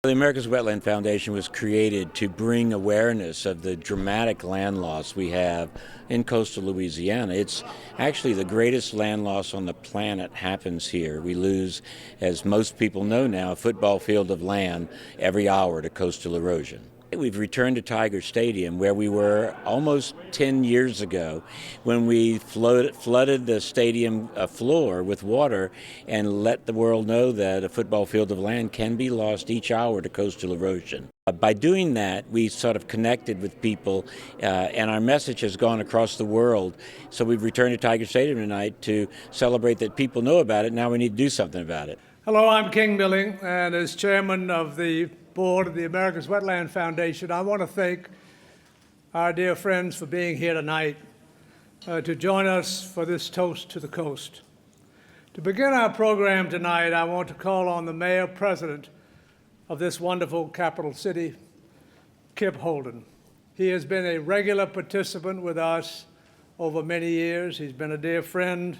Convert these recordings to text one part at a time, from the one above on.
The America's Wetland Foundation was created to bring awareness of the dramatic land loss we have in coastal Louisiana. It's actually the greatest land loss on the planet happens here. We lose, as most people know now, a football field of land every hour to coastal erosion. We've returned to Tiger Stadium, where we were almost 10 years ago when we flooded the stadium floor with water and let the world know that a football field of land can be lost each hour to coastal erosion. By doing that, we sort of connected with people, and our message has gone across the world. So we've returned to Tiger Stadium tonight to celebrate that people know about it. Now we need to do something about it. Hello, I'm King Milling, and as chairman of the board of the America's Wetland Foundation, I want to thank our dear friends for being here tonight to join us for this Toast to the Coast. To begin our program tonight, I want to call on the mayor-president of this wonderful capital city, Kip Holden. He has been a regular participant with us over many years. He's been a dear friend,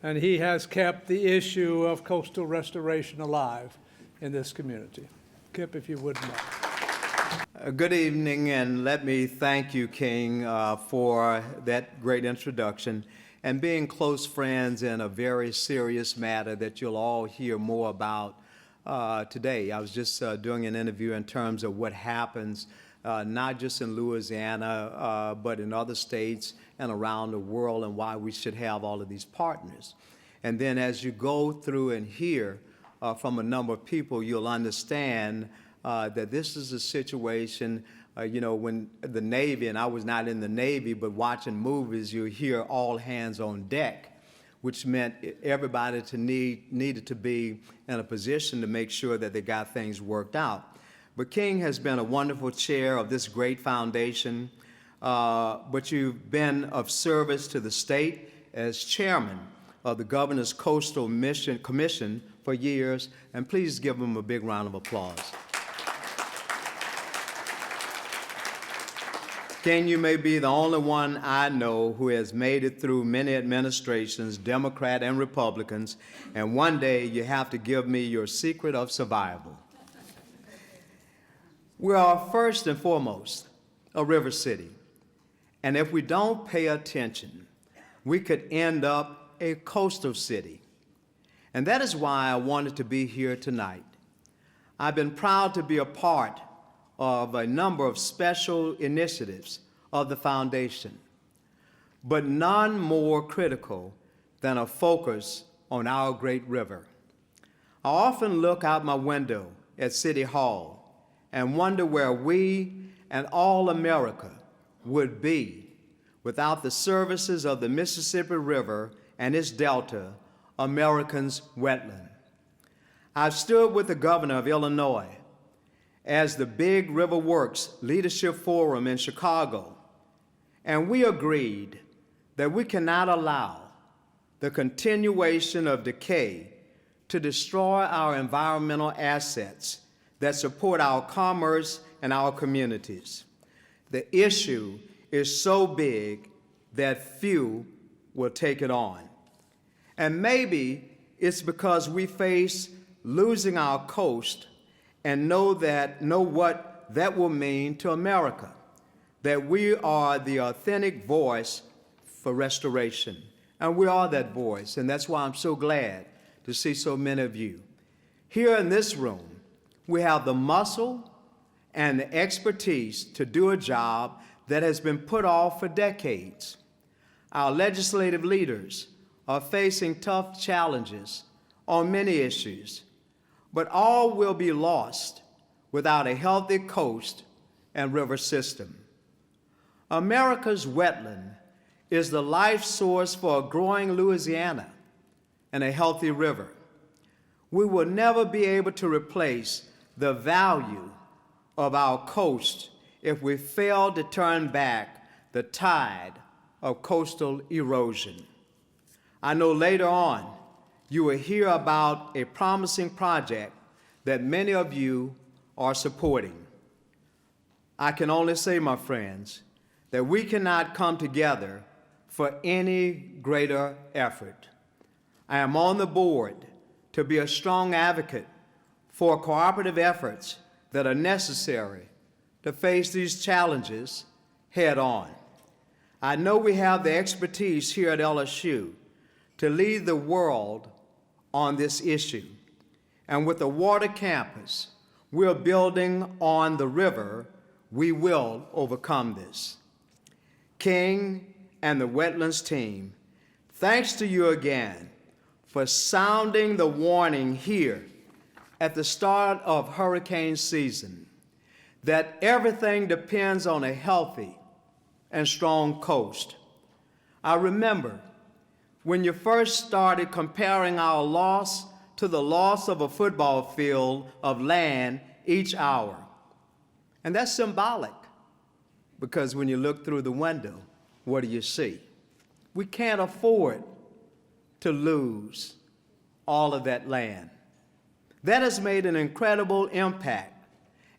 and he has kept the issue of coastal restoration alive in this community. Kip, if you would not. Good evening, and let me thank you, King, for that great introduction and being close friends in a very serious matter that you'll all hear more about today. I was just doing an interview in terms of what happens not just in Louisiana, but in other states and around the world, and why we should have all of these partners. And then as you go through and hear from a number of people, you'll understand that this is a situation, when the Navy, and I was not in the Navy, but watching movies, you hear all hands on deck, which meant everybody needed to be in a position to make sure that they got things worked out. But King has been a wonderful chair of this great foundation, but you've been of service to the state as chairman of the Governor's Coastal Commission for years, and please give him a big round of applause. King, you may be the only one I know who has made it through many administrations, Democrat and Republicans, and one day you have to give me your secret of survival. We are first and foremost a river city, and if we don't pay attention, we could end up a coastal city. And that is why I wanted to be here tonight. I've been proud to be a part of a number of special initiatives of the foundation, but none more critical than a focus on our great river. I often look out my window at City Hall and wonder where we and all America would be without the services of the Mississippi River and its delta, America's wetland. I've stood with the governor of Illinois as the Big River Works Leadership Forum in Chicago, and we agreed that we cannot allow the continuation of decay to destroy our environmental assets that support our commerce and our communities. The issue is so big that few will take it on. And maybe it's because we face losing our coast and know what that will mean to America, that we are the authentic voice for restoration. And we are that voice, and that's why I'm so glad to see so many of you. Here in this room, we have the muscle and the expertise to do a job that has been put off for decades. Our legislative leaders are facing tough challenges on many issues, but all will be lost without a healthy coast and river system. America's wetland is the life source for a growing Louisiana and a healthy river. We will never be able to replace the value of our coast if we fail to turn back the tide of coastal erosion. I know later on you will hear about a promising project that many of you are supporting. I can only say, my friends, that we cannot come together for any greater effort. I am on the board to be a strong advocate for cooperative efforts that are necessary to face these challenges head on. I know we have the expertise here at LSU to lead the world on this issue. And with the water campus we're building on the river, we will overcome this. King and the Wetlands team, thanks to you again for sounding the warning here at the start of hurricane season that everything depends on a healthy and strong coast. I remember when you first started comparing our loss to the loss of a football field of land each hour. And that's symbolic, because when you look through the window, what do you see? We can't afford to lose all of that land. That has made an incredible impact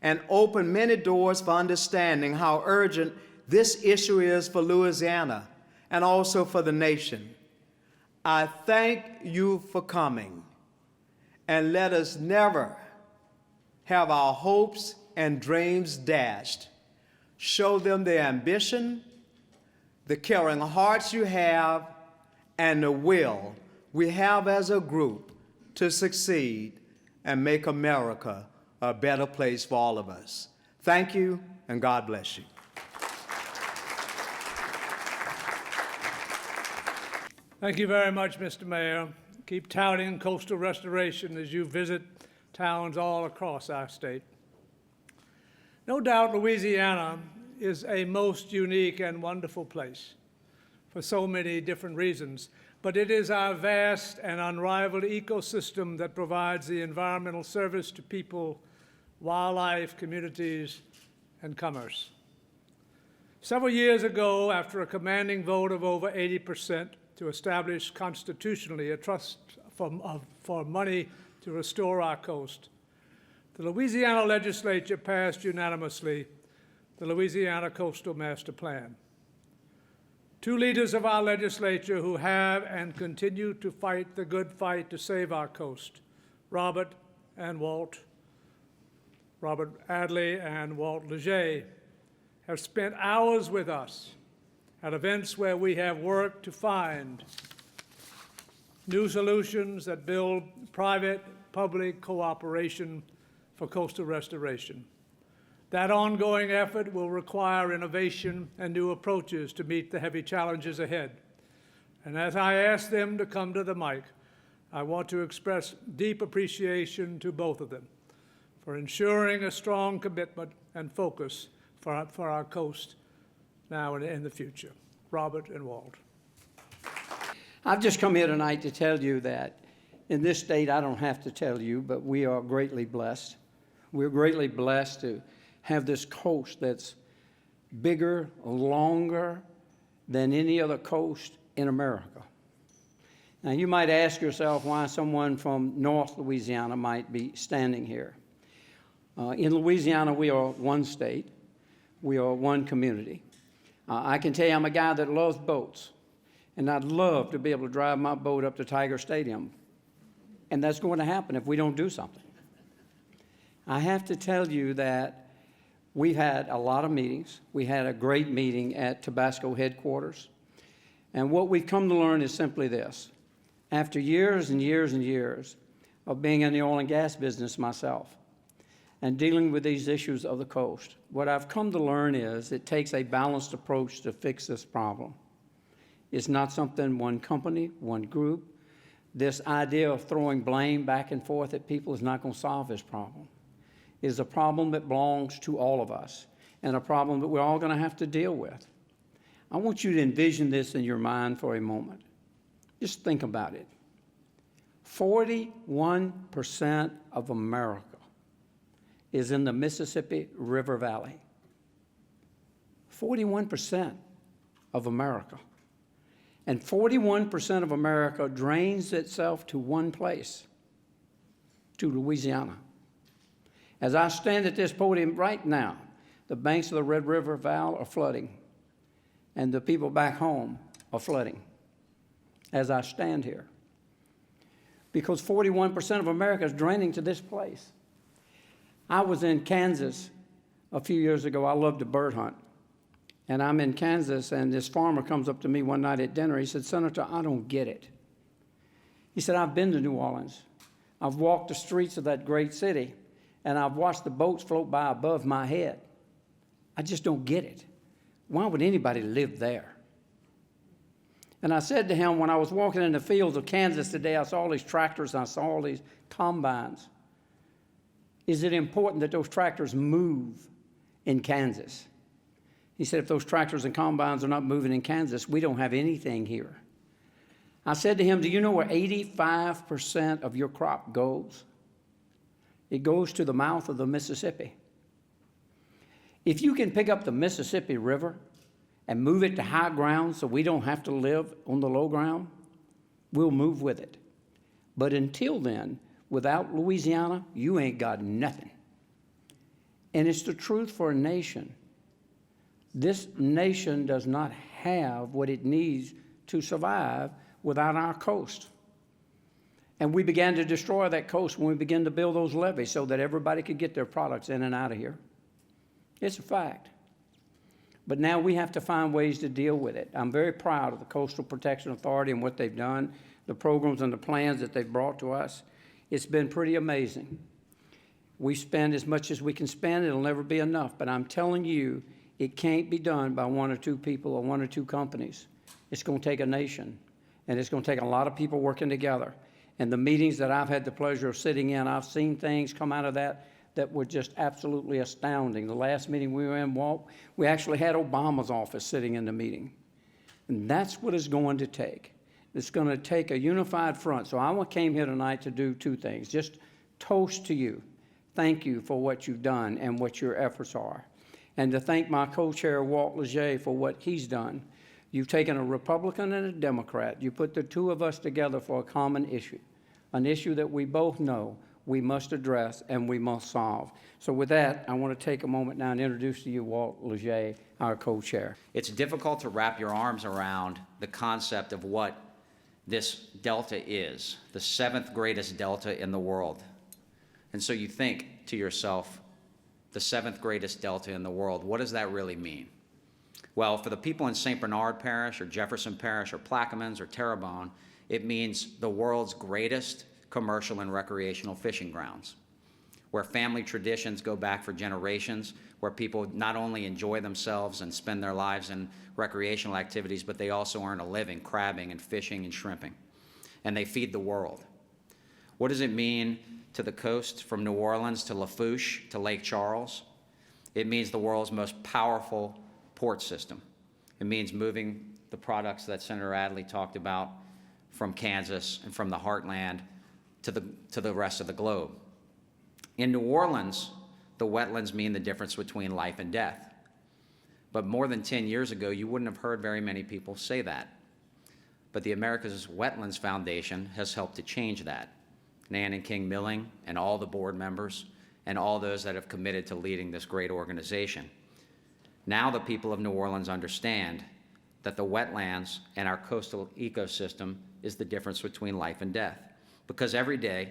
and opened many doors for understanding how urgent this issue is for Louisiana and also for the nation. I thank you for coming, and let us never have our hopes and dreams dashed. Show them the ambition, the caring hearts you have, and the will we have as a group to succeed and make America a better place for all of us. Thank you, and God bless you. Thank you very much, Mr. Mayor. Keep touting coastal restoration as you visit towns all across our state. No doubt Louisiana is a most unique and wonderful place for so many different reasons, but it is our vast and unrivaled ecosystem that provides the environmental service to people, wildlife, communities, and commerce. Several years ago, after a commanding vote of over 80% to establish constitutionally a trust for money to restore our coast, the Louisiana legislature passed unanimously the Louisiana Coastal Master Plan. Two leaders of our legislature who have and continue to fight the good fight to save our coast, Robert Adley and Walt Leger, have spent hours with us at events where we have worked to find new solutions that build private-public cooperation for coastal restoration. That ongoing effort will require innovation and new approaches to meet the heavy challenges ahead. And as I ask them to come to the mic, I want to express deep appreciation to both of them for ensuring a strong commitment and focus for our coast now and in the future. Robert and Walt. I've just come here tonight to tell you that in this state, I don't have to tell you, but we are greatly blessed. We're greatly blessed to have this coast that's bigger, longer than any other coast in America. Now, you might ask yourself why someone from North Louisiana might be standing here. In Louisiana, we are one state. We are one community. I can tell you I'm a guy that loves boats, and I'd love to be able to drive my boat up to Tiger Stadium, and that's going to happen if we don't do something. I have to tell you that we've had a lot of meetings. We had a great meeting at Tabasco headquarters, and what we've come to learn is simply this. After years and years and years of being in the oil and gas business myself, and dealing with these issues of the coast, what I've come to learn is it takes a balanced approach to fix this problem. It's not something one company, one group. This idea of throwing blame back and forth at people is not going to solve this problem. It is a problem that belongs to all of us, and a problem that we're all going to have to deal with. I want you to envision this in your mind for a moment. Just think about it. 41% of America is in the Mississippi River Valley. 41% of America. And 41% of America drains itself to one place, to Louisiana. As I stand at this podium right now, the banks of the Red River Valley are flooding, and the people back home are flooding as I stand here. Because 41% of America is draining to this place. I was in Kansas a few years ago. I love to bird hunt. And I'm in Kansas, and this farmer comes up to me one night at dinner. He said, "Senator, I don't get it." He said, "I've been to New Orleans. I've walked the streets of that great city, and I've watched the boats float by above my head. I just don't get it. Why would anybody live there?" And I said to him, when I was walking in the fields of Kansas today, I saw all these tractors and I saw all these combines. Is it important that those tractors move in Kansas? He said, "If those tractors and combines are not moving in Kansas, we don't have anything here." I said to him, "Do you know where 85% of your crop goes? It goes to the mouth of the Mississippi. If you can pick up the Mississippi River and move it to high ground so we don't have to live on the low ground, we'll move with it. But until then, without Louisiana, you ain't got nothing." And it's the truth for a nation. This nation does not have what it needs to survive without our coast. And we began to destroy that coast when we began to build those levees so that everybody could get their products in and out of here. It's a fact. But now we have to find ways to deal with it. I'm very proud of the Coastal Protection Authority and what they've done, the programs and the plans that they've brought to us. It's been pretty amazing. We spend as much as we can spend. It'll never be enough. But I'm telling you, it can't be done by one or two people or one or two companies. It's going to take a nation, and it's going to take a lot of people working together. And the meetings that I've had the pleasure of sitting in, I've seen things come out of that were just absolutely astounding. The last meeting we were in, Walt, we actually had Obama's office sitting in the meeting. And that's what it's going to take. It's going to take a unified front. So I came here tonight to do two things. Just toast to you. Thank you for what you've done and what your efforts are. And to thank my co-chair, Walt Leger, for what he's done. You've taken a Republican and a Democrat. You put the two of us together for a common issue, an issue that we both know we must address and we must solve. So with that, I want to take a moment now and introduce to you Walt Leger, our co-chair. It's difficult to wrap your arms around the concept of what this delta is, the seventh greatest delta in the world. And so you think to yourself, the seventh greatest delta in the world, what does that really mean? Well, for the people in St. Bernard Parish or Jefferson Parish or Plaquemines or Terrebonne, it means the world's greatest commercial and recreational fishing grounds, where family traditions go back for generations, where people not only enjoy themselves and spend their lives in recreational activities, but they also earn a living crabbing and fishing and shrimping, and they feed the world. What does it mean to the coast from New Orleans to Lafourche to Lake Charles? It means the world's most powerful port system. It means moving the products that Senator Adley talked about from Kansas and from the heartland to the rest of the globe. In New Orleans, the wetlands mean the difference between life and death. But more than 10 years ago, you wouldn't have heard very many people say that. But the America's Wetlands Foundation has helped to change that. Nan and King Milling and all the board members and all those that have committed to leading this great organization. Now the people of New Orleans understand that the wetlands and our coastal ecosystem is the difference between life and death. Because every day,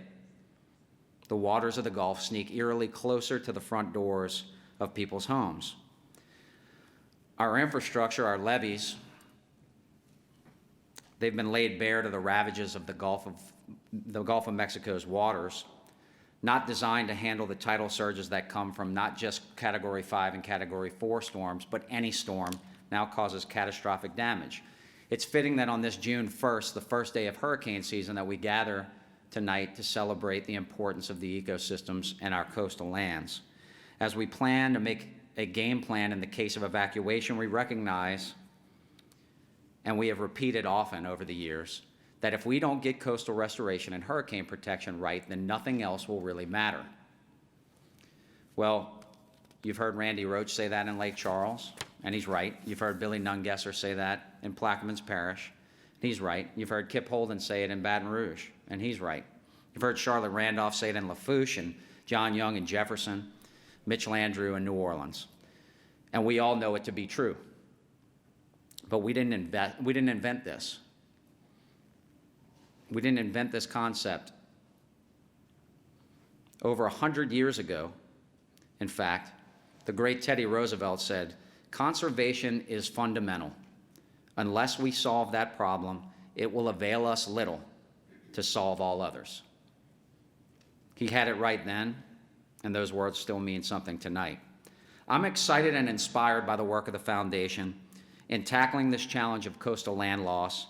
the waters of the Gulf sneak eerily closer to the front doors of people's homes. Our infrastructure, our levees, they've been laid bare to the ravages of the Gulf of Mexico's waters, not designed to handle the tidal surges that come from not just Category 5 and Category 4 storms, but any storm now causes catastrophic damage. It's fitting that on this June 1st, the first day of hurricane season, that we gather tonight to celebrate the importance of the ecosystems and our coastal lands. As we plan to make a game plan in the case of evacuation, we recognize, and we have repeated often over the years, that if we don't get coastal restoration and hurricane protection right, then nothing else will really matter. Well, you've heard Randy Roach say that in Lake Charles, and he's right. You've heard Billy Nungesser say that in Plaquemines Parish, and he's right. You've heard Kip Holden say it in Baton Rouge, and he's right. You've heard Charlotte Randolph say it in Lafourche, and John Young in Jefferson, Mitch Landrieu in New Orleans. And we all know it to be true. But we didn't invent this. We didn't invent this concept. Over 100 years ago, In fact, the great Teddy Roosevelt said, "Conservation is fundamental. Unless we solve that problem, it will avail us little to solve all others." He had it right then, and those words still mean something tonight. I'm excited and inspired by the work of the Foundation in tackling this challenge of coastal land loss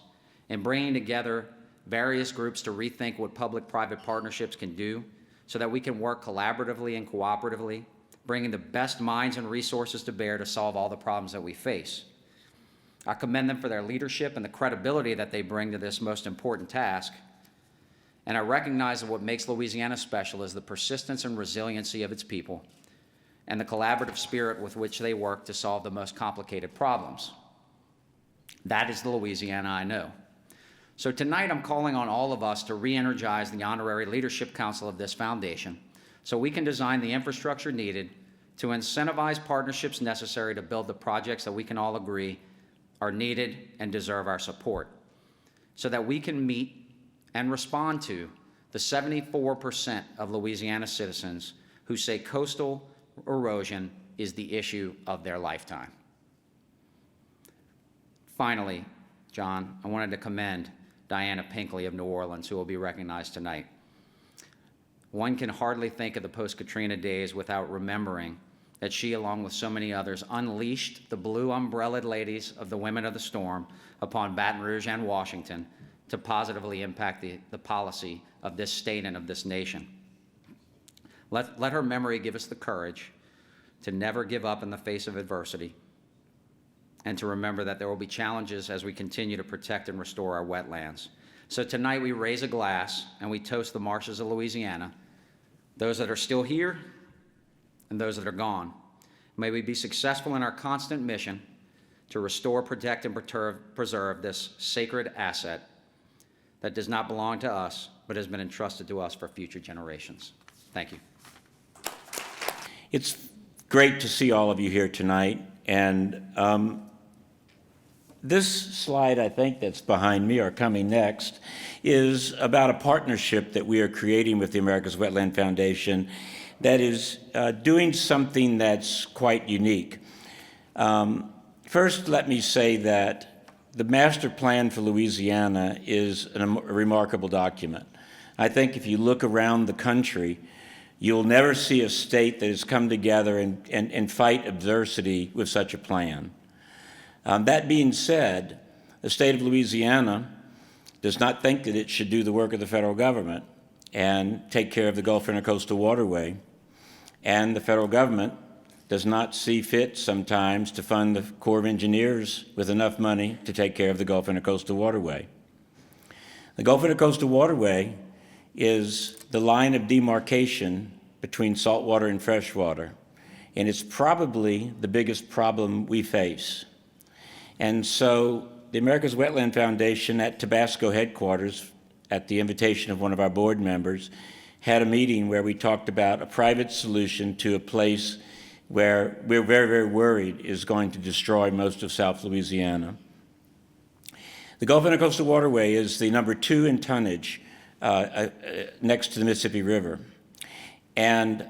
and bringing together various groups to rethink what public-private partnerships can do so that we can work collaboratively and cooperatively, bringing the best minds and resources to bear to solve all the problems that we face. I commend them for their leadership and the credibility that they bring to this most important task. And I recognize that what makes Louisiana special is the persistence and resiliency of its people and the collaborative spirit with which they work to solve the most complicated problems. That is the Louisiana I know. So tonight I'm calling on all of us to re-energize the Honorary Leadership Council of this foundation so we can design the infrastructure needed to incentivize partnerships necessary to build the projects that we can all agree are needed and deserve our support, so that we can meet and respond to the 74% of Louisiana citizens who say coastal erosion is the issue of their lifetime. Finally, John, I wanted to commend Diana Pinkley of New Orleans, who will be recognized tonight. One can hardly think of the post-Katrina days without remembering that she, along with so many others, unleashed the blue umbrellaed ladies of the Women of the Storm upon Baton Rouge and Washington to positively impact the policy of this state and of this nation. Let her memory give us the courage to never give up in the face of adversity, and to remember that there will be challenges as we continue to protect and restore our wetlands. So tonight we raise a glass and we toast the marshes of Louisiana, those that are still here and those that are gone. May we be successful in our constant mission to restore, protect, and preserve this sacred asset that does not belong to us, but has been entrusted to us for future generations. Thank you. It's great to see all of you here tonight, and this slide, I think, that's behind me or coming next, is about a partnership that we are creating with the America's Wetland Foundation that is doing something that's quite unique. First, let me say that the master plan for Louisiana is a remarkable document. I think if you look around the country, you'll never see a state that has come together and fight adversity with such a plan. That being said, the state of Louisiana does not think that it should do the work of the federal government and take care of the Gulf Intercoastal Waterway. And the federal government does not see fit sometimes to fund the Corps of Engineers with enough money to take care of the Gulf Intercoastal Waterway. The Gulf Intercoastal Waterway is the line of demarcation between saltwater and freshwater, and it's probably the biggest problem we face. And so the America's Wetland Foundation at Tabasco headquarters, at the invitation of one of our board members, had a meeting where we talked about a private solution to a place where we're very, very worried is going to destroy most of South Louisiana. The Gulf Intercoastal Waterway is the number 2 in tonnage next to the Mississippi River. And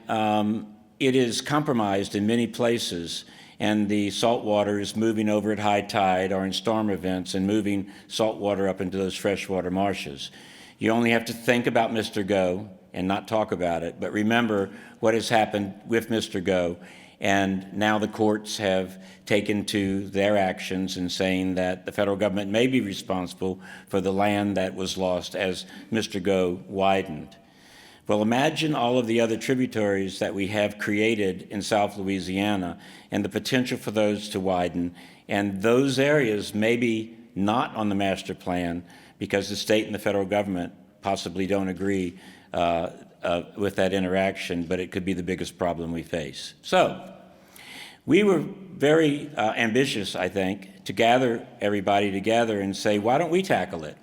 it is compromised in many places, and the salt water is moving over at high tide or in storm events and moving salt water up into those freshwater marshes. You only have to think about Mr. Go and not talk about it, but remember what has happened with Mr. Go. And now the courts have taken to their actions in saying that the federal government may be responsible for the land that was lost as Mr. Go widened. Well, imagine all of the other tributaries that we have created in South Louisiana and the potential for those to widen. And those areas may be not on the master plan because the state and the federal government possibly don't agree with that interaction, but it could be the biggest problem we face. So we were very ambitious, I think, to gather everybody together and say, why don't we tackle it?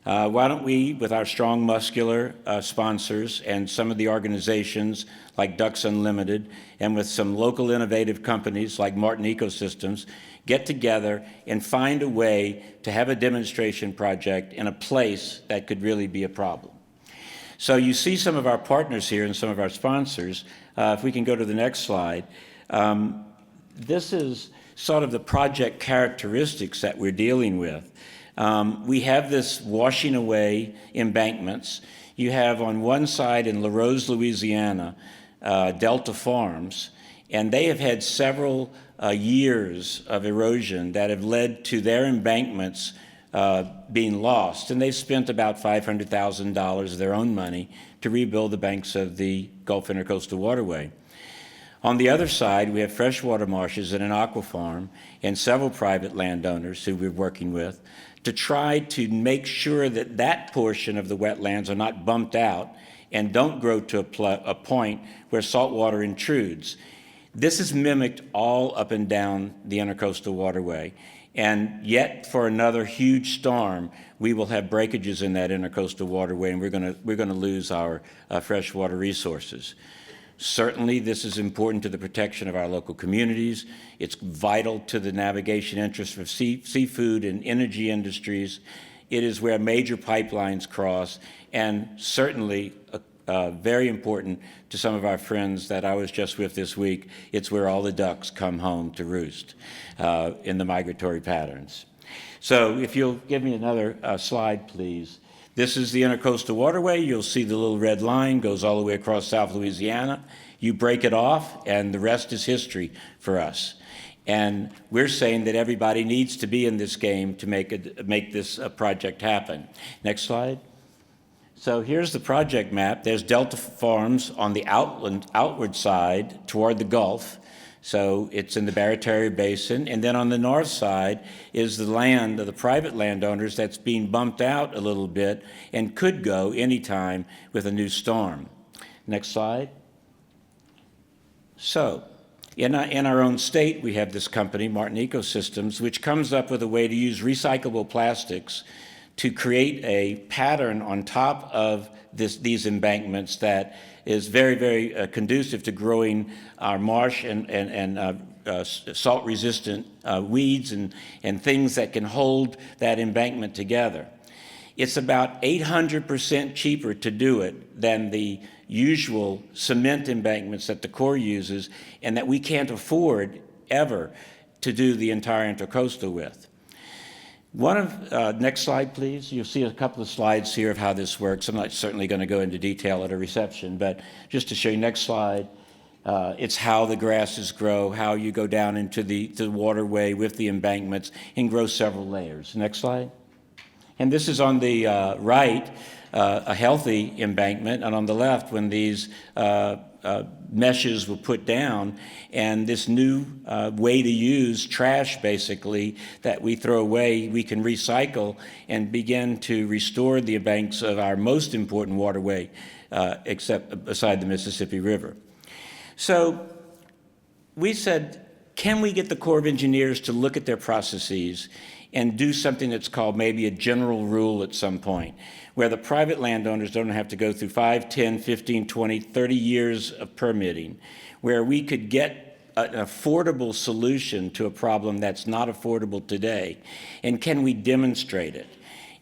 Why don't we, with our strong muscular sponsors and some of the organizations like Ducks Unlimited and with some local innovative companies like Martin Ecosystems, get together and find a way to have a demonstration project in a place that could really be a problem. So you see some of our partners here and some of our sponsors. If we can go to the next slide. This is sort of the project characteristics that we're dealing with. We have this washing away embankments. You have on one side in La Rose, Louisiana, Delta Farms, and they have had several years of erosion that have led to their embankments being lost, and they've spent about $500,000 of their own money to rebuild the banks of the Gulf Intercoastal Waterway. On the other side, we have freshwater marshes and an aqua farm and several private landowners who we're working with to try to make sure that that portion of the wetlands are not bumped out and don't grow to a point where saltwater intrudes. This is mimicked all up and down the Intercoastal Waterway. And yet, for another huge storm, we will have breakages in that Intercoastal Waterway, and we're going to lose our freshwater resources. Certainly, this is important to the protection of our local communities. It's vital to the navigation interests of seafood and energy industries. It is where major pipelines cross, and certainly very important to some of our friends that I was just with this week. It's where all the ducks come home to roost in the migratory patterns. So if you'll give me another slide, please. This is the Intercoastal Waterway. You'll see the little red line goes all the way across South Louisiana. You break it off, and the rest is history for us. And we're saying that everybody needs to be in this game to make this project happen. Next slide. So here's the project map. There's Delta Farms on the outward side toward the Gulf. So it's in the Barataria Basin. And then on the north side is the land of the private landowners that's being bumped out a little bit and could go anytime with a new storm. Next slide. So in our own state, we have this company, Martin Ecosystems, which comes up with a way to use recyclable plastics to create a pattern on top of these embankments that is very, very conducive to growing our marsh and salt-resistant weeds and things that can hold that embankment together. It's about 800% cheaper to do it than the usual cement embankments that the Corps uses and that we can't afford ever to do the entire intercoastal with. Next slide, please. You'll see a couple of slides here of how this works. I'm not certainly going to go into detail at a reception, but just to show you, next slide, it's how the grasses grow, how you go down into the waterway with the embankments and grow several layers. Next slide. And this is on the right, a healthy embankment, and on the left, when these meshes were put down, and this new way to use trash, basically, that we throw away, we can recycle and begin to restore the banks of our most important waterway, except beside the Mississippi River. So we said, can we get the Corps of Engineers to look at their processes and do something that's called maybe a general rule at some point, where the private landowners don't have to go through 5, 10, 15, 20, 30 years of permitting, where we could get an affordable solution to a problem that's not affordable today, and can we demonstrate it?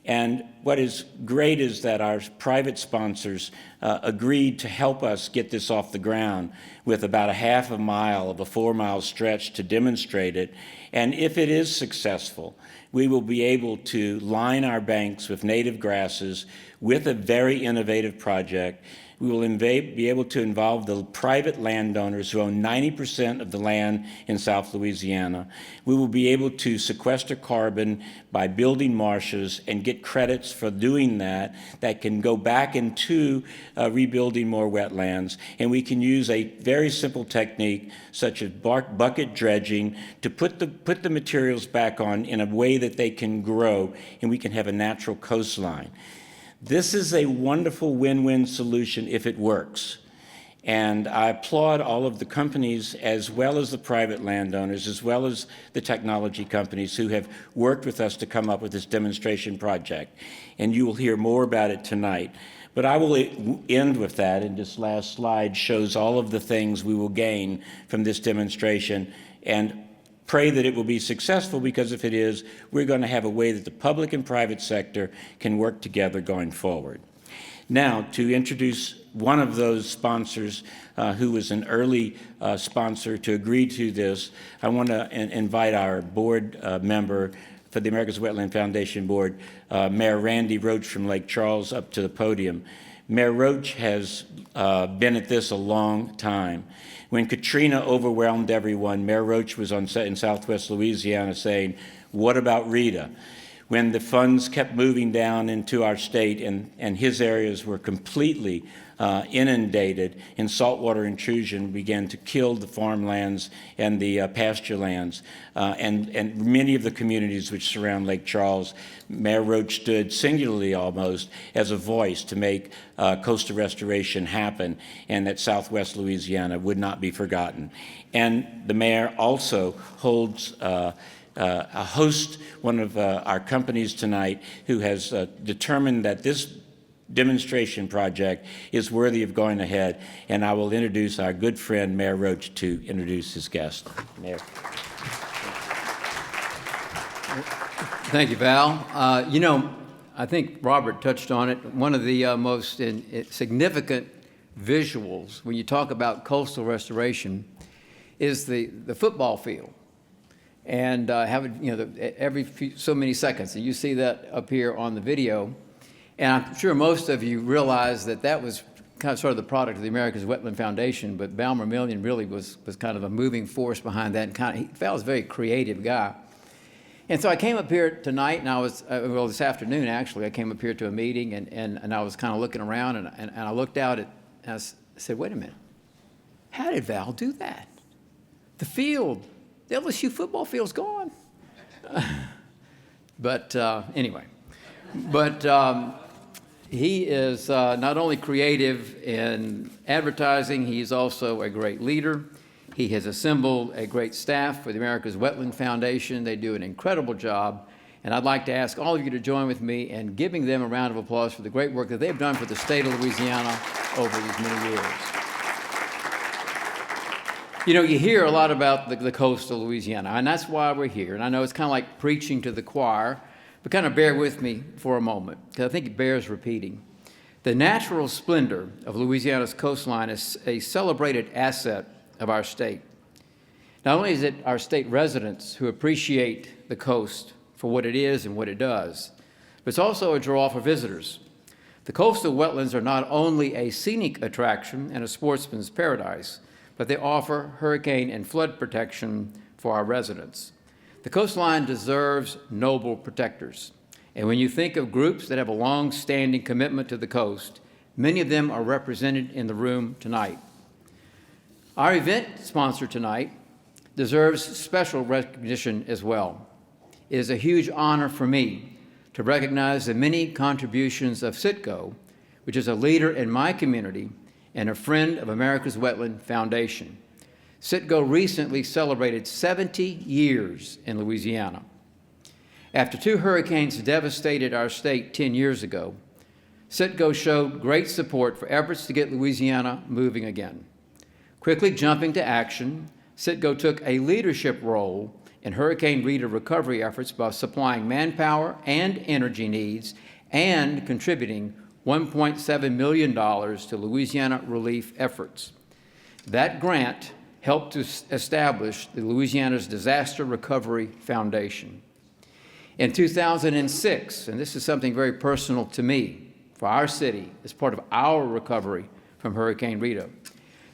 And what is great is that our private sponsors agreed to help us get this off the ground with about a half a mile of a 4-mile stretch to demonstrate it. And if it is successful, we will be able to line our banks with native grasses with a very innovative project. We will be able to involve the private landowners who own 90% of the land in South Louisiana. We will be able to sequester carbon by building marshes and get credits for doing that can go back into rebuilding more wetlands. And we can use a very simple technique such as bucket dredging to put the materials back on in a way that they can grow, and we can have a natural coastline. This is a wonderful win-win solution if it works. And I applaud all of the companies, as well as the private landowners, as well as the technology companies who have worked with us to come up with this demonstration project. And you will hear more about it tonight. But I will end with that, and this last slide shows all of the things we will gain from this demonstration, and pray that it will be successful, because if it is, we're going to have a way that the public and private sector can work together going forward. Now, to introduce one of those sponsors who was an early sponsor to agree to this, I want to invite our board member for the America's Wetland Foundation Board, Mayor Randy Roach from Lake Charles, up to the podium. Mayor Roach has been at this a long time. When Katrina overwhelmed everyone, Mayor Roach was in Southwest Louisiana saying, "What about Rita?" When the funds kept moving down into our state and his areas were completely inundated and saltwater intrusion began to kill the farmlands and the pasture lands and many of the communities which surround Lake Charles, Mayor Roach stood singularly almost as a voice to make coastal restoration happen and that Southwest Louisiana would not be forgotten. And the mayor also holds a host, one of our companies tonight, who has determined that this demonstration project is worthy of going ahead. And I will introduce our good friend, Mayor Roach, to introduce his guest. Mayor. Thank you, Val. You know, I think Robert touched on it. One of the most significant visuals when you talk about coastal restoration is the football field. And having, you know, every so many seconds, and you see that up here on the video. And I'm sure most of you realize that that was kind of sort of the product of the America's Wetland Foundation, but Val Mermillion really was kind of a moving force behind that. And Val was a very creative guy. And so I came up here tonight, and I was, well, this afternoon actually, I came up here to a meeting, and I was kind of looking around, and I looked out and I said, wait a minute, how did Val do that? The field, the LSU football field's gone. But anyway, he is not only creative in advertising, he's also a great leader. He has assembled a great staff for the America's Wetland Foundation. They do an incredible job. And I'd like to ask all of you to join with me in giving them a round of applause for the great work that they've done for the state of Louisiana over these many years. You know, you hear a lot about the coast of Louisiana, and that's why we're here. And I know it's kind of like preaching to the choir, but kind of bear with me for a moment, because I think it bears repeating. The natural splendor of Louisiana's coastline is a celebrated asset of our state. Not only is it our state residents who appreciate the coast for what it is and what it does, but it's also a draw for visitors. The coastal wetlands are not only a scenic attraction and a sportsman's paradise, but they offer hurricane and flood protection for our residents. The coastline deserves noble protectors. And when you think of groups that have a long-standing commitment to the coast, many of them are represented in the room tonight. Our event sponsor tonight deserves special recognition as well. It is a huge honor for me to recognize the many contributions of Citgo, which is a leader in my community and a friend of America's Wetland Foundation. Citgo recently celebrated 70 years in Louisiana. After 2 hurricanes devastated our state 10 years ago, Citgo showed great support for efforts to get Louisiana moving again. Quickly jumping to action, Citgo took a leadership role in Hurricane Rita recovery efforts by supplying manpower and energy needs and contributing $1.7 million to Louisiana relief efforts. That grant helped to establish the Louisiana's Disaster Recovery Foundation. In 2006, and this is something very personal to me, for our city, as part of our recovery from Hurricane Rita,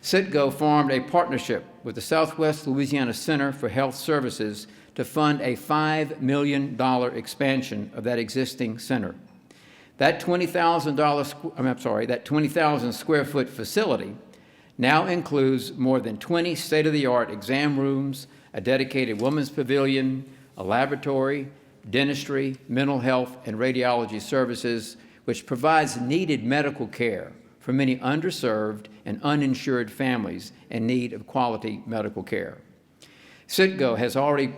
Citgo formed a partnership with the Southwest Louisiana Center for Health Services to fund a $5 million expansion of that existing center. That 20,000 square foot facility now includes more than 20 state-of-the-art exam rooms, a dedicated women's pavilion, a laboratory, dentistry, mental health, and radiology services, which provides needed medical care for many underserved and uninsured families in need of quality medical care. Citgo has already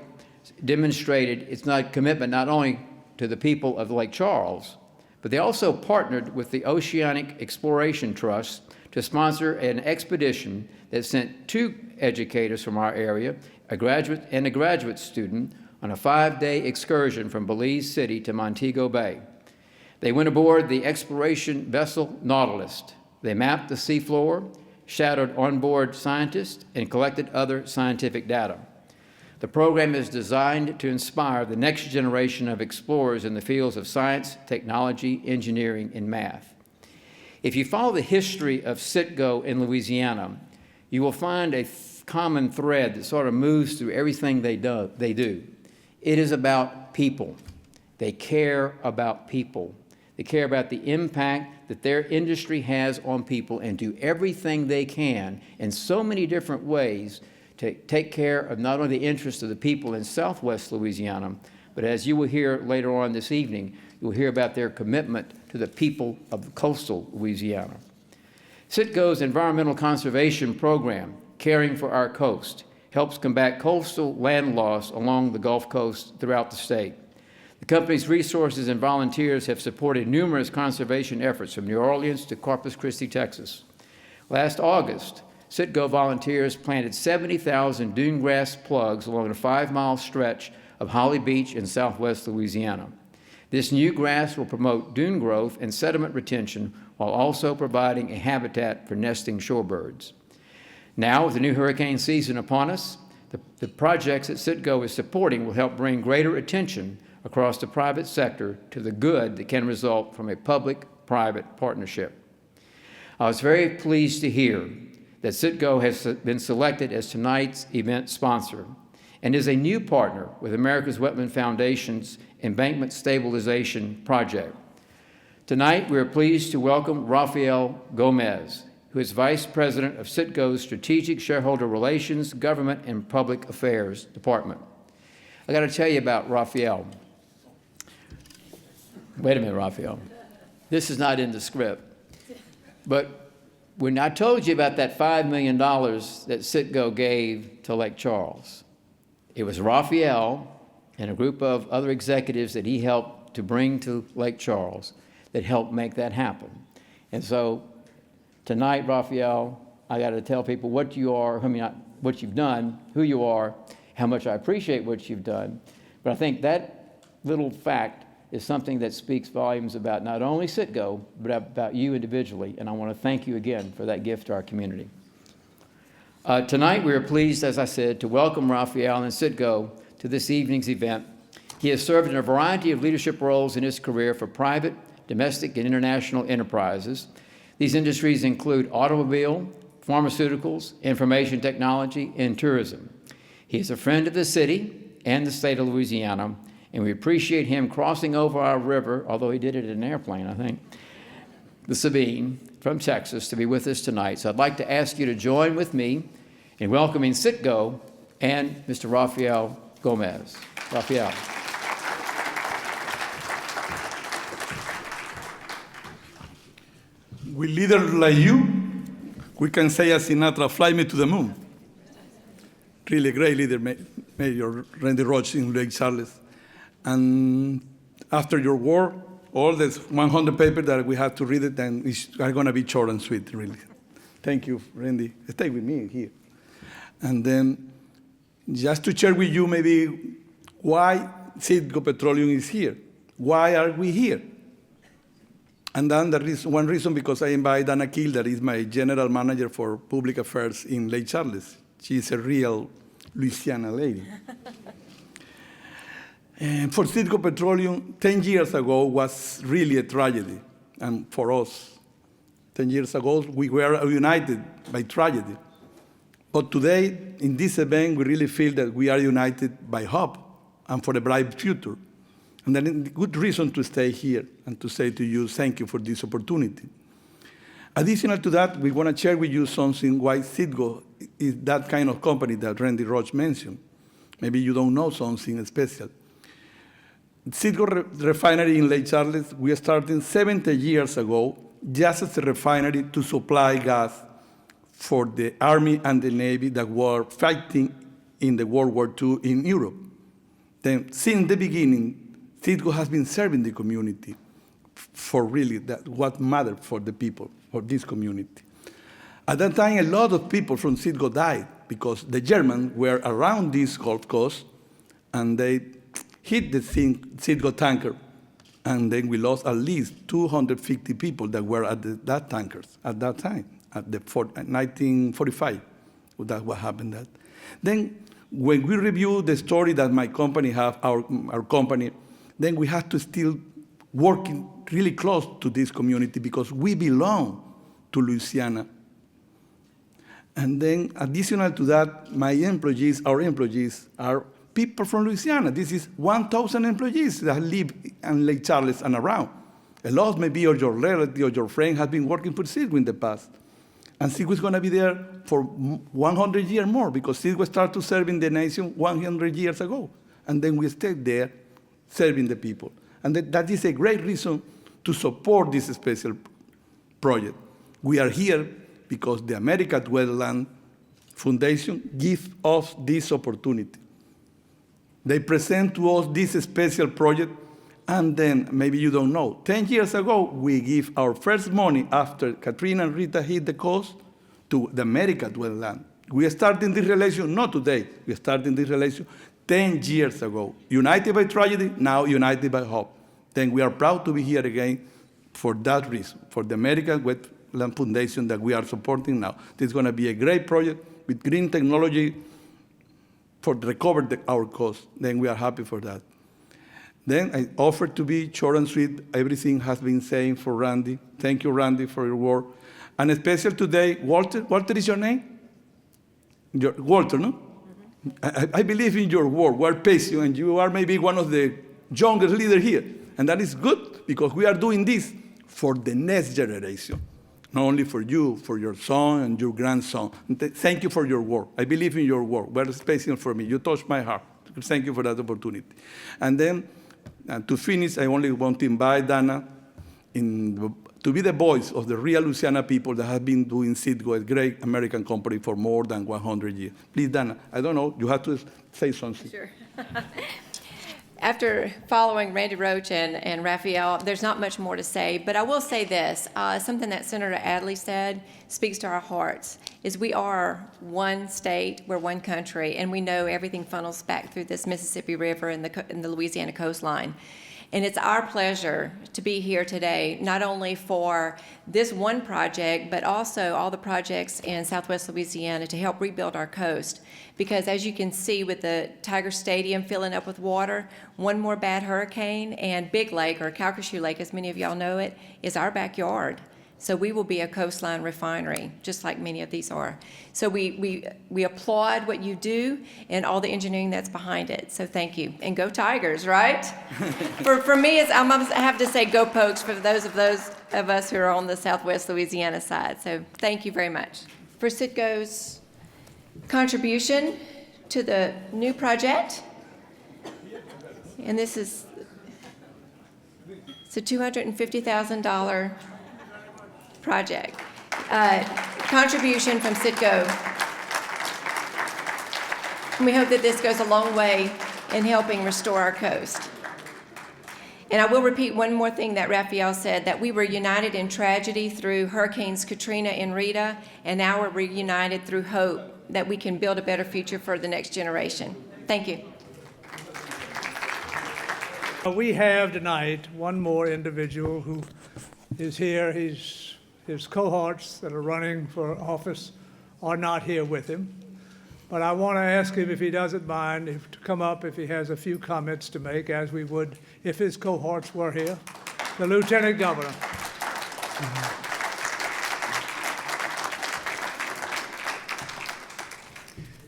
demonstrated its commitment not only to the people of Lake Charles, but they also partnered with the Oceanic Exploration Trust to sponsor an expedition that sent 2 educators from our area, a graduate and a graduate student, on a 5-day excursion from Belize City to Montego Bay. They went aboard the exploration vessel Nautilus. They mapped the seafloor, shadowed onboard scientists, and collected other scientific data. The program is designed to inspire the next generation of explorers in the fields of science, technology, engineering, and math. If you follow the history of Citgo in Louisiana, you will find a common thread that sort of moves through everything they do. It is about people. They care about people. They care about the impact that their industry has on people and do everything they can in so many different ways to take care of not only the interests of the people in Southwest Louisiana, but as you will hear later on this evening, you'll hear about their commitment to the people of coastal Louisiana. Citgo's environmental conservation program, Caring for Our Coast, helps combat coastal land loss along the Gulf Coast throughout the state. The company's resources and volunteers have supported numerous conservation efforts from New Orleans to Corpus Christi, Texas. Last August, Citgo volunteers planted 70,000 dune grass plugs along a 5-mile stretch of Holly Beach in Southwest Louisiana. This new grass will promote dune growth and sediment retention while also providing a habitat for nesting shorebirds. Now, with the new hurricane season upon us, the projects that Citgo is supporting will help bring greater attention across the private sector to the good that can result from a public-private partnership. I was very pleased to hear that Citgo has been selected as tonight's event sponsor and is a new partner with America's Wetland Foundation's Embankment Stabilization Project. Tonight, we are pleased to welcome Rafael Gomez, who is Vice President of Citgo's Strategic Shareholder Relations, Government, and Public Affairs Department. I got to tell you about Rafael. Wait a minute, Rafael. This is not in the script. But when I told you about that $5 million that Citgo gave to Lake Charles, it was Rafael and a group of other executives that he helped to bring to Lake Charles that helped make that happen. And so tonight, Rafael, I got to tell people what you are, what you've done, who you are, how much I appreciate what you've done. But I think that little fact is something that speaks volumes about not only Citgo, but about you individually, and I want to thank you again for that gift to our community. Tonight, we are pleased, as I said, to welcome Rafael and Citgo to this evening's event. He has served in a variety of leadership roles in his career for private, domestic, and international enterprises. These industries include automobile, pharmaceuticals, information technology, and tourism. He is a friend of the city and the state of Louisiana, and we appreciate him crossing over our river, although he did it in an airplane, I think, the Sabine, from Texas, to be with us tonight. So I'd like to ask you to join with me in welcoming Citgo and Mr. Rafael Gomez. Rafael. With leaders like you, we can say as Sinatra, fly me to the moon. Really great leader, Mayor Randy Roach in Lake Charles. And after your work, all the 100 papers that we have to read it, and are going to be short and sweet, really. Thank you, Randy. Stay with me here. And then just to share with you maybe why Citgo Petroleum is here. Why are we here? And then there is one reason, because I invite Dana Keel, that is my general manager for public affairs in Lake Charles. She's a real Louisiana lady. And for Citgo Petroleum, 10 years ago was really a tragedy. And for us, 10 years ago, we were united by tragedy. But today, in this event, we really feel that we are united by hope and for a bright future. And then a good reason to stay here and to say to you, thank you for this opportunity. Additional to that, we want to share with you something why Citgo is that kind of company that Randy Roach mentioned. Maybe you don't know something special. Citgo refinery in Lake Charles, we started 70 years ago just as a refinery to supply gas for the Army and the Navy that were fighting in the World War II in Europe. Then, since the beginning, Citgo has been serving the community for really what mattered for the people, for this community. At that time, a lot of people from Citgo died because the Germans were around this Gulf Coast and they hit the Citgo tanker And then we lost at least 250 people that were at that tankers at that time, at 1945. That's what happened. Then when we review the story that my company have, our company, then we have to still working really close to this community because we belong to Louisiana. And then additional to that, our employees are people from Louisiana. This is 1,000 employees that live in Lake Charles and around. A lot maybe of your relative or your friend has been working for Sidwell in the past. And Sidwell is going to be there for 100 years more because Sidwell started to serve in the nation 100 years ago. And then we stayed there serving the people. And that is a great reason to support this special project. We are here because the American WETLAND Foundation gives us this opportunity. They present to us this special project, and then, maybe you don't know, 10 years ago, we give our first money after Katrina and Rita hit the coast to the American WETLAND. We are starting this relation, not today, we are starting this relation 10 years ago. United by tragedy, now united by hope. Then we are proud to be here again for that reason, for the American WETLAND Foundation that we are supporting now. This is going to be a great project with green technology for recover our cost. Then we are happy for that. Then I offered to be short and sweet. Everything has been saying for Randy. Thank you, Randy, for your work. And special today, Walter. Walter is your name? Walter, no? Mm-hmm. I believe in your work. We are patient, and you are maybe one of the youngest leaders here. And that is good, because we are doing this for the next generation. Not only for you, for your son and your grandson. Thank you for your work. I believe in your work. Very special for me. You touched my heart. Thank you for that opportunity. And then, to finish, I only want to invite Dana to be the voice of the real Louisiana people that have been doing Citgo, a great American company, for more than 100 years. Please, Dana, I don't know, you have to say something. Sure. After following Randy Roach and Raphael, there's not much more to say, but I will say this. Something that Senator Adley said speaks to our hearts, is we are one state, we're one country, and we know everything funnels back through this Mississippi River and the Louisiana coastline. And it's our pleasure to be here today, not only for this one project, but also all the projects in Southwest Louisiana to help rebuild our coast. Because as you can see with the Tiger Stadium filling up with water, one more bad hurricane, and Big Lake, or Calcasieu Lake, as many of y'all know it, is our backyard. So we will be a coastline refinery, just like many of these are. So we applaud what you do and all the engineering that's behind it. So thank you. And go Tigers, right? for me, I have to say go Pokes for those of us who are on the Southwest Louisiana side. So thank you very much. For Citgo's contribution to the new project, and this is it's a $250,000 project. Contribution from Citgo. And we hope that this goes a long way in helping restore our coast. And I will repeat one more thing that Raphael said, that we were united in tragedy through Hurricanes Katrina and Rita, and now we're reunited through hope that we can build a better future for the next generation. Thank you. We have tonight one more individual who is here. His cohorts that are running for office are not here with him. But I want to ask him, if he doesn't mind, to come up if he has a few comments to make, as we would if his cohorts were here. The Lieutenant Governor.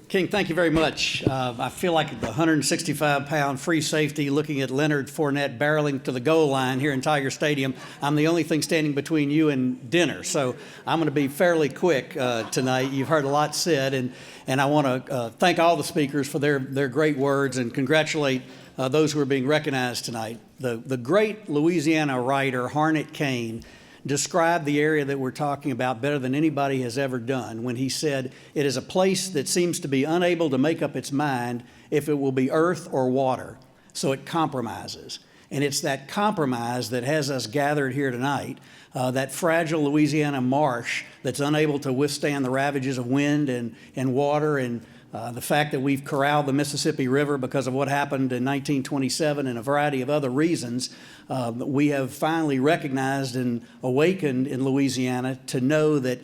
King, thank you very much. I feel like the 165-pound free safety looking at Leonard Fournette barreling to the goal line here in Tiger Stadium. I'm the only thing standing between you and dinner, so I'm going to be fairly quick tonight. You've heard a lot said, and I want to thank all the speakers for their great words and congratulate those who are being recognized tonight. The great Louisiana writer Harnett Kane described the area that we're talking about better than anybody has ever done when he said, "It is a place that seems to be unable to make up its mind if it will be earth or water, so it compromises." And it's that compromise that has us gathered here tonight, that fragile Louisiana marsh that's unable to withstand the ravages of wind and water and The fact that we've corralled the Mississippi River because of what happened in 1927 and a variety of other reasons, we have finally recognized and awakened in Louisiana to know that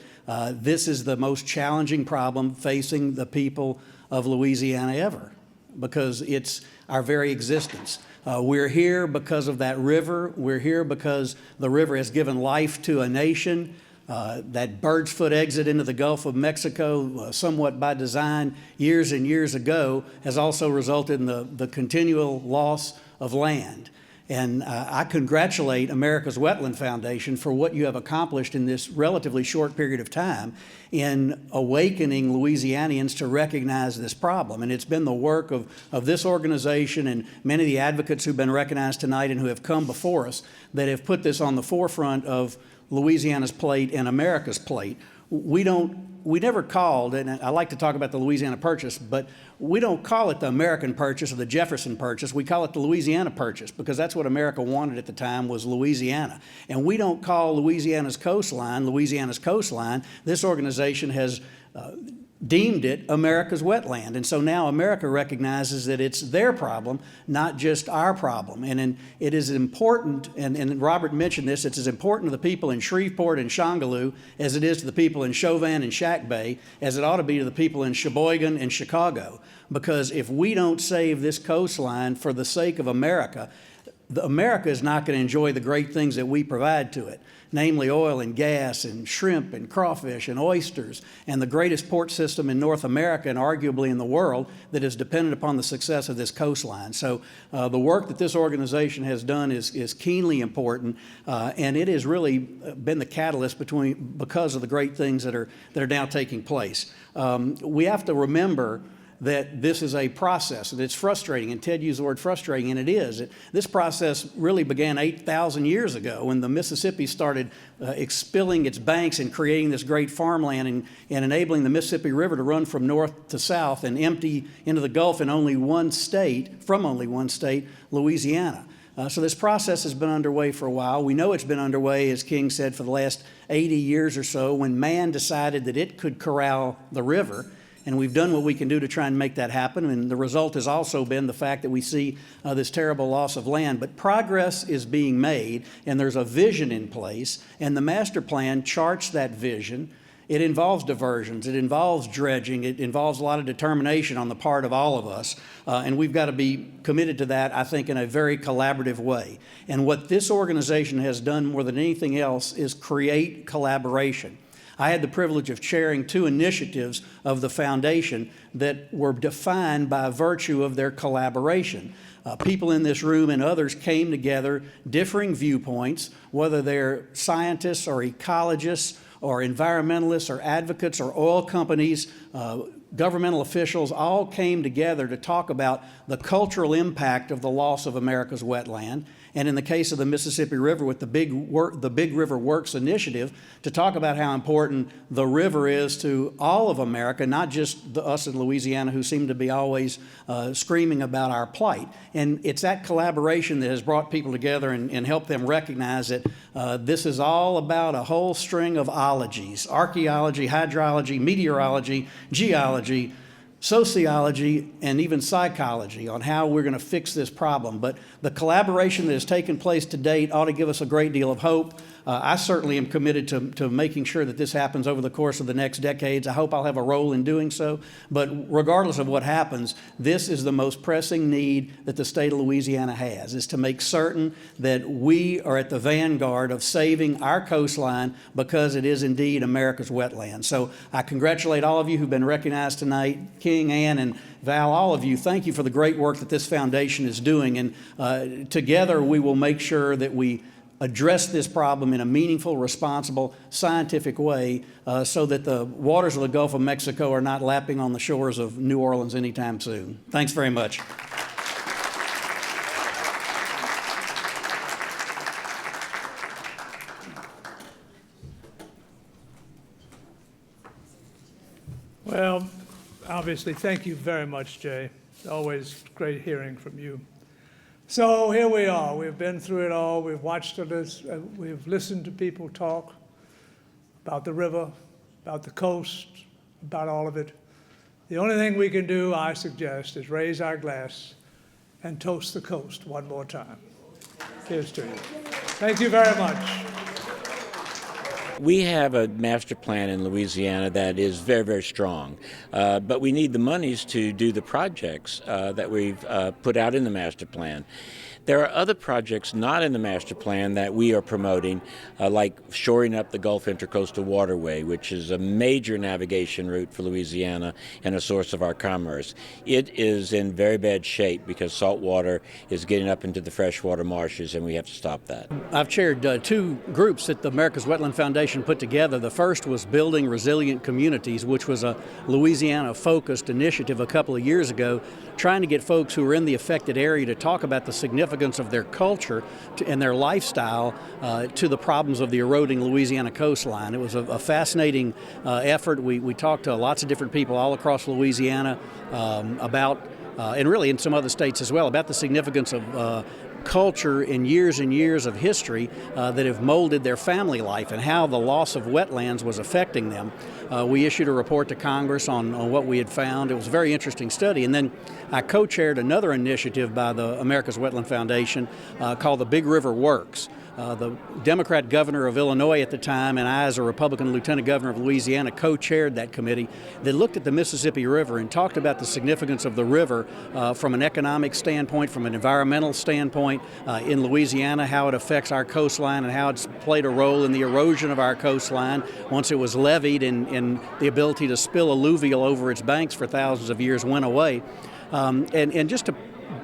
this is the most challenging problem facing the people of Louisiana ever, because it's our very existence. We're here because of that river. We're here because the river has given life to a nation. That bird's foot exit into the Gulf of Mexico, somewhat by design years and years ago, has also resulted in the continual loss of land. And I congratulate America's Wetland Foundation for what you have accomplished in this relatively short period of time in awakening Louisianians to recognize this problem. And it's been the work of this organization and many of the advocates who've been recognized tonight and who have come before us that have put this on the forefront of Louisiana's plate and America's plate. We never called, and I like to talk about the Louisiana Purchase, but we don't call it the American Purchase or the Jefferson Purchase. We call it the Louisiana Purchase because that's what America wanted at the time, was Louisiana. And we don't call Louisiana's coastline. This organization has deemed it America's wetland. And so now America recognizes that it's their problem, not just our problem. And it is important, and Robert mentioned this, it's as important to the people in Shreveport and Shongaloo as it is to the people in Chauvin and Shack Bay, as it ought to be to the people in Sheboygan and Chicago. Because if we don't save this coastline for the sake of America, America is not going to enjoy the great things that we provide to it, namely oil and gas and shrimp and crawfish and oysters, and the greatest port system in North America and arguably in the world that is dependent upon the success of this coastline. So the work that this organization has done is keenly important, and it has really been the catalyst because of the great things that are now taking place. We have to remember that this is a process, and it's frustrating, and Ted used the word frustrating, and it is. This process really began 8,000 years ago when the Mississippi started expelling its banks and creating this great farmland and enabling the Mississippi River to run from north to south and empty into the Gulf in only one state, Louisiana. So this process has been underway for a while. We know it's been underway, as King said, for the last 80 years or so, when man decided that it could corral the river. And we've done what we can do to try and make that happen. And the result has also been the fact that we see this terrible loss of land. But progress is being made, and there's a vision in place. And the master plan charts that vision. It involves diversions. It involves dredging. It involves a lot of determination on the part of all of us. And we've got to be committed to that, I think, in a very collaborative way. And what this organization has done more than anything else is create collaboration. I had the privilege of chairing 2 initiatives of the foundation that were defined by virtue of their collaboration. People in this room and others came together, differing viewpoints, whether they're scientists or ecologists or environmentalists or advocates or oil companies, governmental officials, all came together to talk about the cultural impact of the loss of America's wetland. And in the case of the Mississippi River, with the Big River Works initiative, to talk about how important the river is to all of America, not just us in Louisiana who seem to be always screaming about our plight. And it's that collaboration that has brought people together and helped them recognize that this is all about a whole string of ologies: archaeology, hydrology, meteorology, geology, sociology, and even psychology on how we're going to fix this problem. But the collaboration that has taken place to date ought to give us a great deal of hope. I certainly am committed to making sure that this happens over the course of the next decades. I hope I'll have a role in doing so. But regardless of what happens, this is the most pressing need that the state of Louisiana has, is to make certain that we are at the vanguard of saving our coastline, because it is indeed America's wetland. So I congratulate all of you who've been recognized tonight. King, Ann, and Val, all of you, thank you for the great work that this foundation is doing. And together we will make sure that we address this problem in a meaningful, responsible, scientific way, so that the waters of the Gulf of Mexico are not lapping on the shores of New Orleans anytime soon. Thanks very much. Well, obviously, thank you very much, Jay. It's always great hearing from you. So here we are. We've been through it all. We've watched this. We've listened to people talk about the river, about the coast, about all of it. The only thing we can do, I suggest, is raise our glass and toast the coast one more time. Here's to you. Thank you very much. We have a master plan in Louisiana that is very, very strong, but we need the monies to do the projects that we've put out in the master plan. There are other projects not in the master plan that we are promoting, like shoring up the Gulf Intercoastal Waterway, which is a major navigation route for Louisiana and a source of our commerce. It is in very bad shape because salt water is getting up into the freshwater marshes, and we have to stop that. I've chaired two groups that the America's Wetland Foundation put together. The first was Building Resilient Communities, which was a Louisiana-focused initiative a couple of years ago, trying to get folks who are in the affected area to talk about the significance of their culture and their lifestyle to the problems of the eroding Louisiana coastline. It was a fascinating effort. We talked to lots of different people all across Louisiana about, and really in some other states as well, about the significance of culture and years of history that have molded their family life and how the loss of wetlands was affecting them. We issued a report to Congress on what we had found. It was a very interesting study. And then I co-chaired another initiative by the America's Wetland Foundation called the Big River Works. The Democrat governor of Illinois at the time and I, as a Republican lieutenant governor of Louisiana, co-chaired that committee that looked at the Mississippi River and talked about the significance of the river from an economic standpoint, from an environmental standpoint in Louisiana, how it affects our coastline and how it's played a role in the erosion of our coastline once it was leveed and the ability to spill alluvial over its banks for thousands of years went away. And just to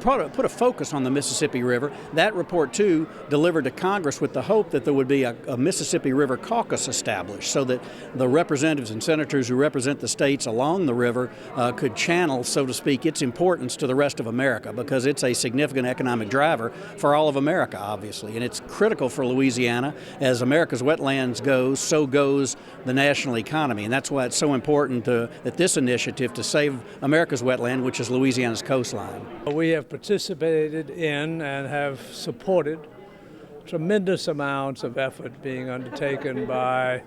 put a focus on the Mississippi River. That report, too, delivered to Congress with the hope that there would be a Mississippi River caucus established so that the representatives and senators who represent the states along the river could channel, so to speak, its importance to the rest of America, because it's a significant economic driver for all of America, obviously. And it's critical for Louisiana. As America's wetlands goes, so goes the national economy. And that's why it's so important that this initiative to save America's wetland, which is Louisiana's coastline. We have participated in and have supported tremendous amounts of effort being undertaken by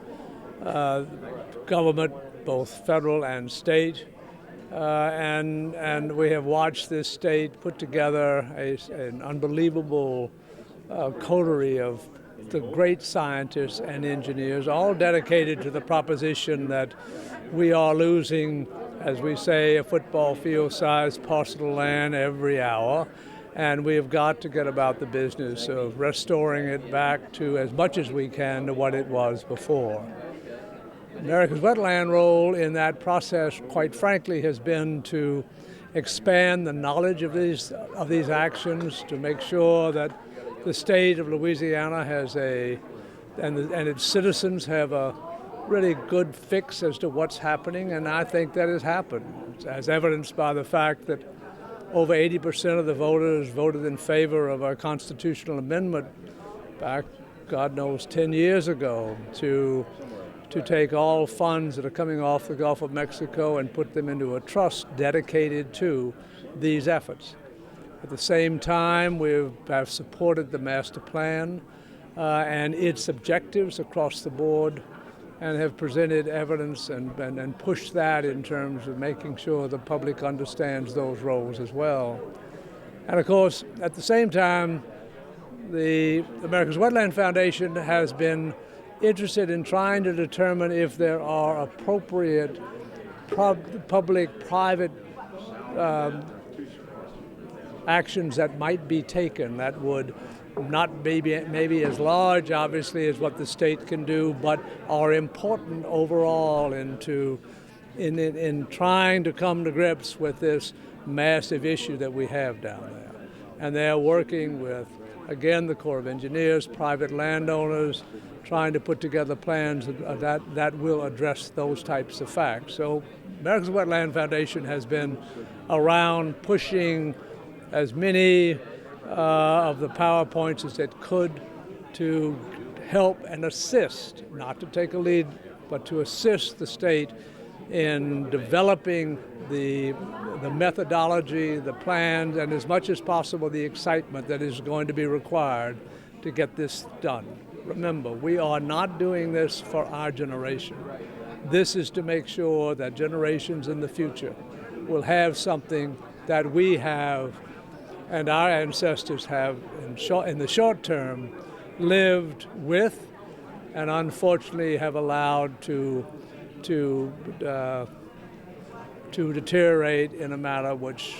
government, both federal and state, and we have watched this state put together an unbelievable coterie of the great scientists and engineers, all dedicated to the proposition that we are losing, as we say, a football field-sized parcel of land every hour, and we have got to get about the business of restoring it back to as much as we can to what it was before. America's wetland role in that process, quite frankly, has been to expand the knowledge of these actions, to make sure that the state of Louisiana has and its citizens have a really good fix as to what's happening, and I think that has happened, as evidenced by the fact that over 80% of the voters voted in favor of our constitutional amendment back, God knows, 10 years ago to take all funds that are coming off the Gulf of Mexico and put them into a trust dedicated to these efforts. At the same time, we have supported the master plan and its objectives across the board, and have presented evidence and pushed that in terms of making sure the public understands those roles as well. And of course, at the same time, the America's Wetland Foundation has been interested in trying to determine if there are appropriate public-private actions that might be taken that would not maybe as large, obviously, as what the state can do, but are important overall in trying to come to grips with this massive issue that we have down there. And they're working with, again, the Corps of Engineers, private landowners, trying to put together plans that will address those types of facts. So America's Wetland Foundation has been around pushing as many of the PowerPoints as it could to help and assist, not to take a lead, but to assist the state in developing the methodology, the plans, and as much as possible the excitement that is going to be required to get this done. Remember, we are not doing this for our generation. This is to make sure that generations in the future will have something that we have and our ancestors have in the short term lived with and unfortunately have allowed to deteriorate in a manner which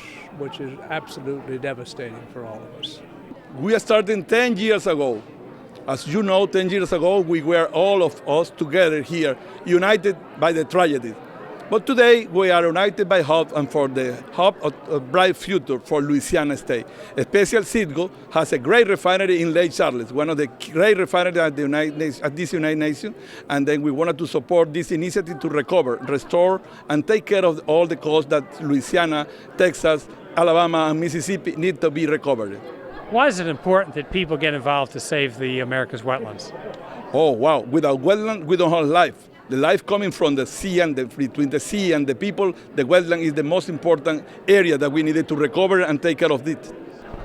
is absolutely devastating for all of us. We are starting 10 years ago. As you know, 10 years ago, we were all of us together here, united by the tragedy. But today, we are united by hope and for the hope of a bright future for Louisiana State. Special Citgo has a great refinery in Lake Charles, one of the great refineries at this United Nations, and then we wanted to support this initiative to recover, restore, and take care of all the costs that Louisiana, Texas, Alabama, and Mississippi need to be recovered. Why is it important that people get involved to save the America's wetlands? Oh, wow. Without wetland, we don't have life. The life coming from the sea and between the sea and the people, the wetland is the most important area that we needed to recover and take care of it.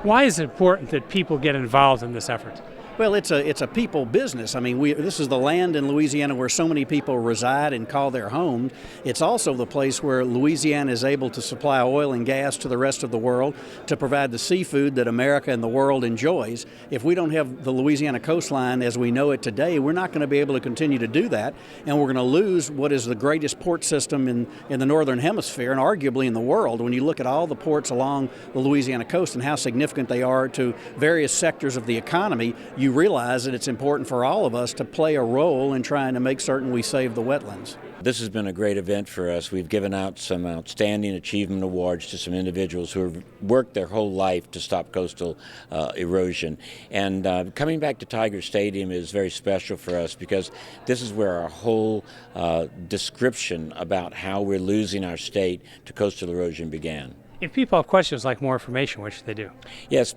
Why is it important that people get involved in this effort? Well, it's a people business. I mean, this is the land in Louisiana where so many people reside and call their home. It's also the place where Louisiana is able to supply oil and gas to the rest of the world, to provide the seafood that America and the world enjoys. If we don't have the Louisiana coastline as we know it today, we're not going to be able to continue to do that, and we're going to lose what is the greatest port system in the Northern Hemisphere and arguably in the world. When you look at all the ports along the Louisiana coast and how significant they are to various sectors of the economy, you realize that it's important for all of us to play a role in trying to make certain we save the wetlands. This has been a great event for us. We've given out some outstanding achievement awards to some individuals who have worked their whole life to stop coastal erosion. And coming back to Tiger Stadium is very special for us because this is where our whole description about how we're losing our state to coastal erosion began. If people have questions like more information, what should they do? Yes,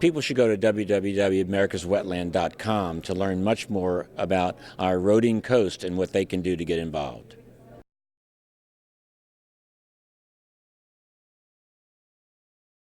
people should go to www.americaswetland.com to learn much more about our eroding coast and what they can do to get involved.